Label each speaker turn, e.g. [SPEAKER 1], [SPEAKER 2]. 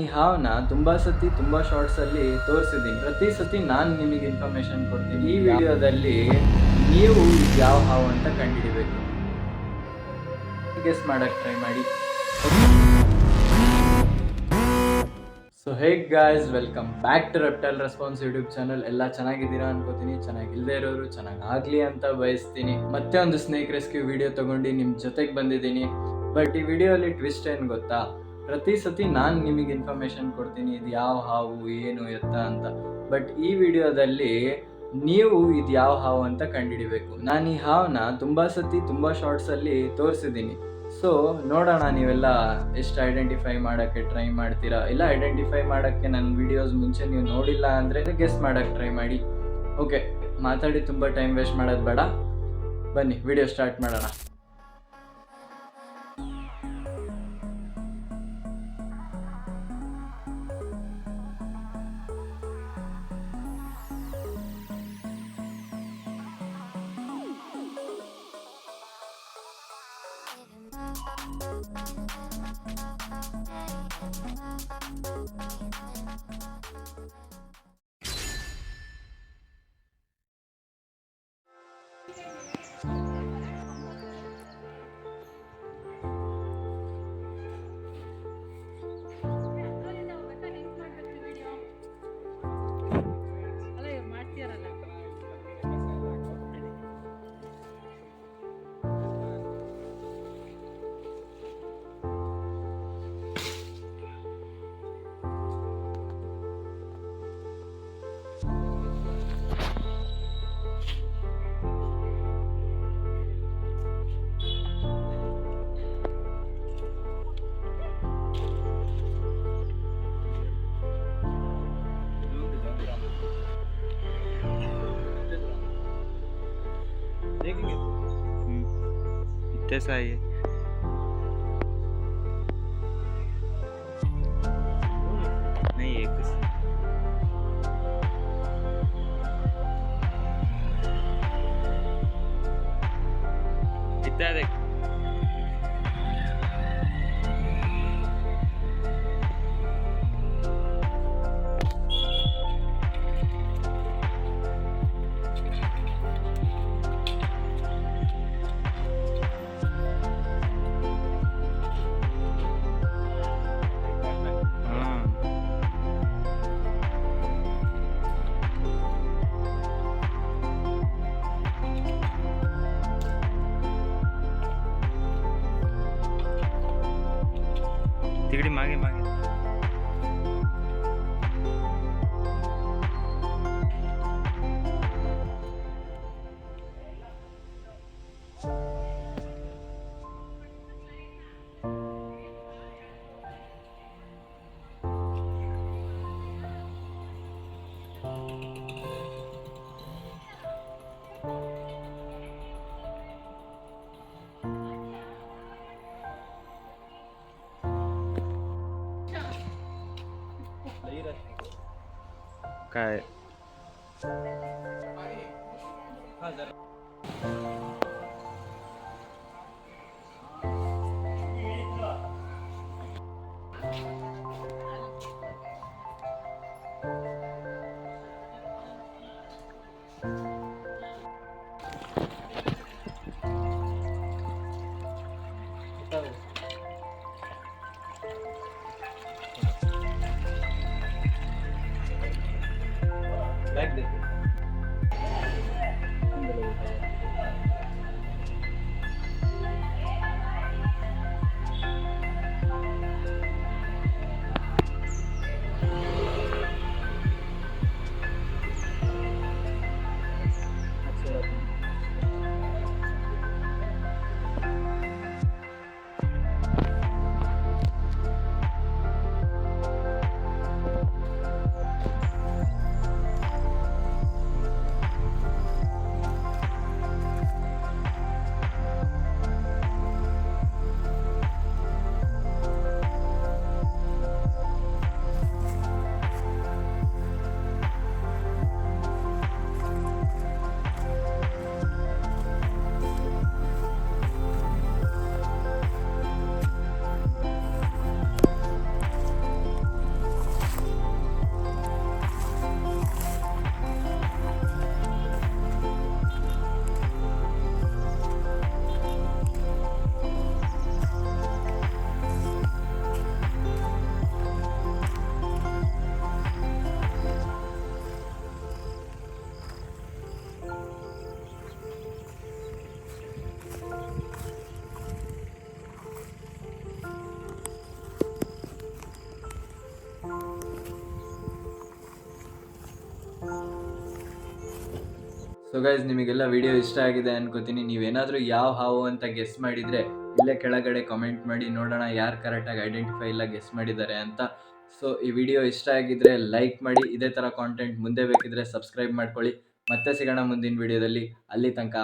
[SPEAKER 1] ಈ ಹಾವ್ನ ತುಂಬಾ ಸತಿ ತುಂಬಾ ಶಾರ್ಟ್ಸ್ ಅಲ್ಲಿ ತೋರಿಸಿದ್ದೀನಿ. ಪ್ರತಿ ಸತಿ ನಾನು ನಿಮಗೆ ಇನ್ಫಾರ್ಮೇಶನ್ ಕೊಡ್ತೀನಿ. ಈ ವಿಡಿಯೋದಲ್ಲಿ ನೀವು ಯಾವ ಹಾವು ಅಂತ ಕಂಡುಹಿಡಿಬೇಕು. ಗೆಸ್ ಮಾಡಕ್ ಟ್ರೈ ಮಾಡಿ. So hey guys, welcome back to reptile response YouTube channel. ಎಲ್ಲ ಚೆನ್ನಾಗಿದ್ದೀರಾ ಅನ್ಕೋತೀನಿ. ಚೆನ್ನಾಗಿಲ್ಲದೆ ಇರೋರು ಚೆನ್ನಾಗಾಗ್ಲಿ ಅಂತ ಬಯಸ್ತೀನಿ. ಮತ್ತೆ ಒಂದು ಸ್ನೇಕ್ ರೆಸ್ಕ್ಯೂ ವಿಡಿಯೋ ತಗೊಂಡು ನಿಮ್ ಜೊತೆಗೆ ಬಂದಿದ್ದೀನಿ. ಬಟ್ ಈ ವಿಡಿಯೋಲಿ ಟ್ವಿಸ್ಟ್ ಏನ್ ಗೊತ್ತಾ, ಪ್ರತಿ ಸತಿ ನಾನು ನಿಮಗೆ ಇನ್ಫಾರ್ಮೇಶನ್ ಕೊಡ್ತೀನಿ, ಇದು ಯಾವ ಹಾವು ಏನು ಎತ್ತ ಅಂತ. ಬಟ್ ಈ ವಿಡಿಯೋದಲ್ಲಿ ನೀವು ಇದು ಯಾವ ಹಾವು ಅಂತ ಕಂಡುಹಿಡಿಬೇಕು. ನಾನು ಈ ಹಾವನ್ನ ತುಂಬಾ ಸತಿ ತುಂಬಾ ಶಾರ್ಟ್ಸ್ ಅಲ್ಲಿ ತೋರಿಸಿದ್ದೀನಿ. ಸೊ ನೋಡೋಣ ನೀವೆಲ್ಲ ಎಷ್ಟು ಐಡೆಂಟಿಫೈ ಮಾಡೋಕ್ಕೆ ಟ್ರೈ ಮಾಡ್ತೀರಾ. ಇಲ್ಲ ಐಡೆಂಟಿಫೈ ಮಾಡೋಕ್ಕೆ ನನ್ನ ವಿಡಿಯೋಸ್ ಮುಂಚೆ ನೀವು ನೋಡಿಲ್ಲ ಅಂದರೆ ಗೆಸ್ ಮಾಡೋಕ್ಕೆ ಟ್ರೈ ಮಾಡಿ. ಓಕೆ, ಮಾತಾಡಿ ತುಂಬ ಟೈಮ್ ವೇಸ್ಟ್ ಮಾಡೋದು ಬೇಡ, ಬನ್ನಿ ವಿಡಿಯೋ ಸ್ಟಾರ್ಟ್ ಮಾಡೋಣ.
[SPEAKER 2] कैसा है ये? नहीं एक कितना देख तिकड़ी मागे मागे काय
[SPEAKER 1] Like this. ಸೊ ಗೈಸ್, ನಿಮಗೆಲ್ಲ ವಿಡಿಯೋ ಇಷ್ಟ ಆಗಿದೆ ಅನ್ಕೋತೀನಿ. ನೀವೇನಾದರೂ ಯಾವ ಹಾವು ಅಂತ ಗೆಸ್ ಮಾಡಿದರೆ ಇಲ್ಲೇ ಕೆಳಗಡೆ ಕಾಮೆಂಟ್ ಮಾಡಿ, ನೋಡೋಣ ಯಾರು ಕರೆಕ್ಟಾಗಿ ಐಡೆಂಟಿಫೈ ಇಲ್ಲ ಗೆಸ್ ಮಾಡಿದ್ದಾರೆ ಅಂತ. ಸೊ ಈ ವಿಡಿಯೋ ಇಷ್ಟ ಆಗಿದ್ರೆ ಲೈಕ್ ಮಾಡಿ. ಇದೇ ಥರ ಕಾಂಟೆಂಟ್ ಮುಂದೆ ಬೇಕಿದ್ರೆ ಸಬ್ಸ್ಕ್ರೈಬ್ ಮಾಡ್ಕೊಳ್ಳಿ. ಮತ್ತೆ ಸಿಗೋಣ ಮುಂದಿನ ವಿಡಿಯೋದಲ್ಲಿ. ಅಲ್ಲಿ ತನಕ